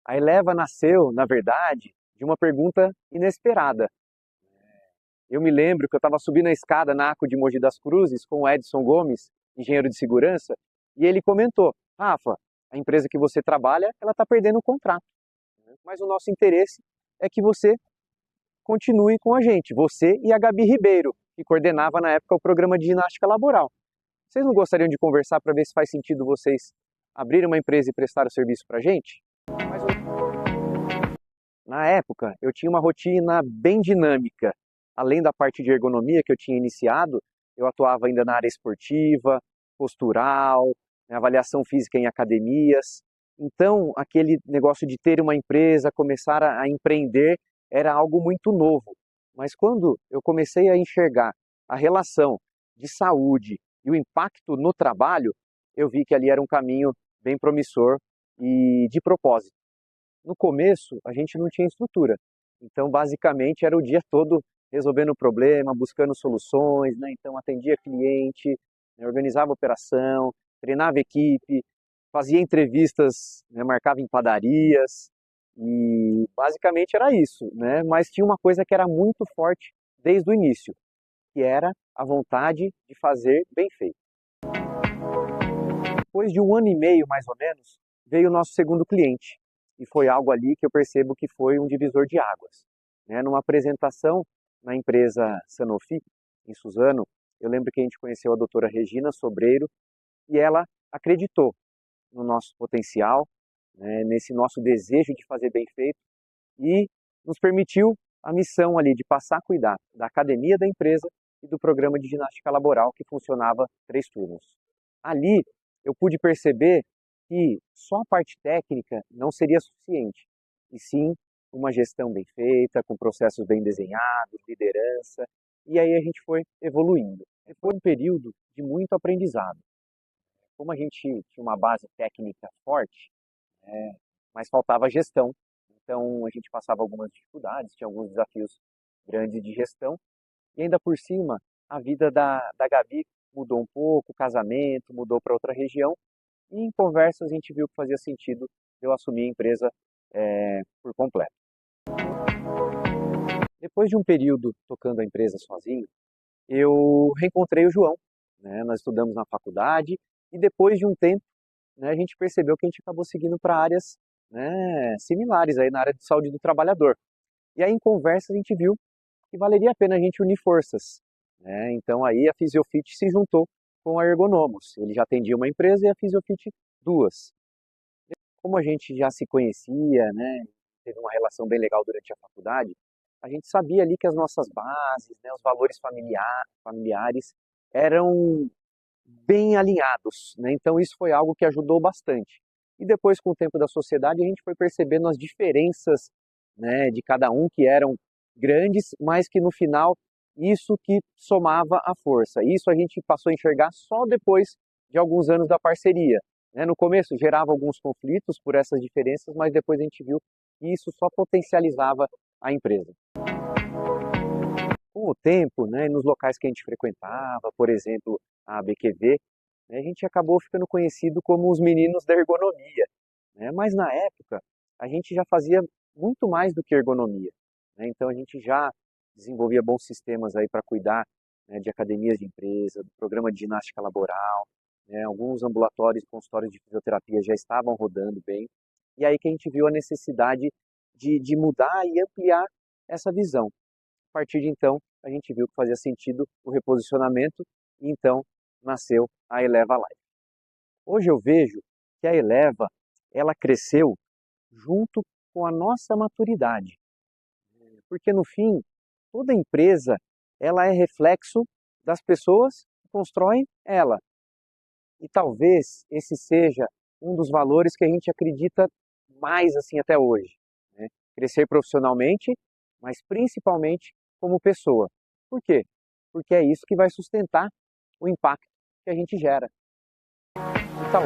A Eleva nasceu, na verdade, de uma pergunta inesperada. Eu me lembro que eu estava subindo a escada na ACO de Mogi das Cruzes com o Edson Gomes, engenheiro de segurança, e ele comentou: Rafa, a empresa que você trabalha, ela está perdendo o contrato. Mas o nosso interesse é que você continue com a gente, você e a Gabi Ribeiro, que coordenava na época o programa de ginástica laboral. Vocês não gostariam de conversar para ver se faz sentido vocês abrirem uma empresa e prestar o serviço para a gente? Na época, eu tinha uma rotina bem dinâmica. Além da parte de ergonomia que eu tinha iniciado, eu atuava ainda na área esportiva, postural, avaliação física em academias. Então, aquele negócio de ter uma empresa, começar a empreender, era algo muito novo. Mas quando eu comecei a enxergar a relação de saúde e o impacto no trabalho, eu vi que ali era um caminho bem promissor e de propósito. No começo, a gente não tinha estrutura. Então, basicamente, era o dia todo resolvendo problema, buscando soluções, né? Então, atendia cliente, né? Organizava a operação, treinava equipe, fazia entrevistas, né? Marcava em padarias e basicamente era isso, né? Mas tinha uma coisa que era muito forte desde o início, que era a vontade de fazer bem feito. Depois de 1 ano e meio, mais ou menos, veio o nosso segundo cliente. E foi algo ali que eu percebo que foi um divisor de águas. Né? Numa apresentação na empresa Sanofi, em Suzano, eu lembro que a gente conheceu a doutora Regina Sobreiro e ela acreditou no nosso potencial, né, nesse nosso desejo de fazer bem feito e nos permitiu a missão ali de passar a cuidar da academia da empresa e do programa de ginástica laboral que funcionava 3 turnos. Ali eu pude perceber que só a parte técnica não seria suficiente, e sim uma gestão bem feita, com processos bem desenhados, liderança, e aí a gente foi evoluindo. E foi um período de muito aprendizado. Como a gente tinha uma base técnica forte, mas faltava gestão, então a gente passava algumas dificuldades, tinha alguns desafios grandes de gestão, e ainda por cima, a vida da Gabi mudou um pouco, o casamento mudou para outra região, e em conversas a gente viu que fazia sentido eu assumir a empresa por completo. Depois de um período tocando a empresa sozinho, eu reencontrei o João. Né? Nós estudamos na faculdade e depois de um tempo, né, a gente percebeu que a gente acabou seguindo para áreas, né, similares aí na área de saúde do trabalhador. E aí em conversas a gente viu que valeria a pena a gente unir forças. Né? Então aí a Fisiofit se juntou com a Ergonomos. Ele já atendia uma empresa e a Fisiofit 2. Como a gente já se conhecia, né, teve uma relação bem legal durante a faculdade, a gente sabia ali que as nossas bases, né, os valores familiares eram bem alinhados. Né? Então isso foi algo que ajudou bastante. E depois, com o tempo da sociedade, a gente foi percebendo as diferenças, né, de cada um, que eram grandes, mas que no final isso que somava a força. Isso a gente passou a enxergar só depois de alguns anos da parceria. Né? No começo gerava alguns conflitos por essas diferenças, mas depois a gente viu que isso só potencializava a empresa. Com o tempo, né, nos locais que a gente frequentava, por exemplo, a BQV, né, a gente acabou ficando conhecido como os meninos da ergonomia. Né? Mas na época, a gente já fazia muito mais do que ergonomia. Né? Então a gente já desenvolvia bons sistemas aí para cuidar, né, de academias de empresa, do programa de ginástica laboral, né? Alguns ambulatórios e consultórios de fisioterapia já estavam rodando bem. E aí que a gente viu a necessidade de mudar e ampliar essa visão. A partir de então, a gente viu que fazia sentido o reposicionamento e então nasceu a Eleva Life. Hoje eu vejo que a Eleva, ela cresceu junto com a nossa maturidade. Porque no fim, toda empresa, ela é reflexo das pessoas que constroem ela. E talvez esse seja um dos valores que a gente acredita mais assim até hoje. Né? Crescer profissionalmente, mas principalmente como pessoa. Por quê? Porque é isso que vai sustentar o impacto que a gente gera. Então,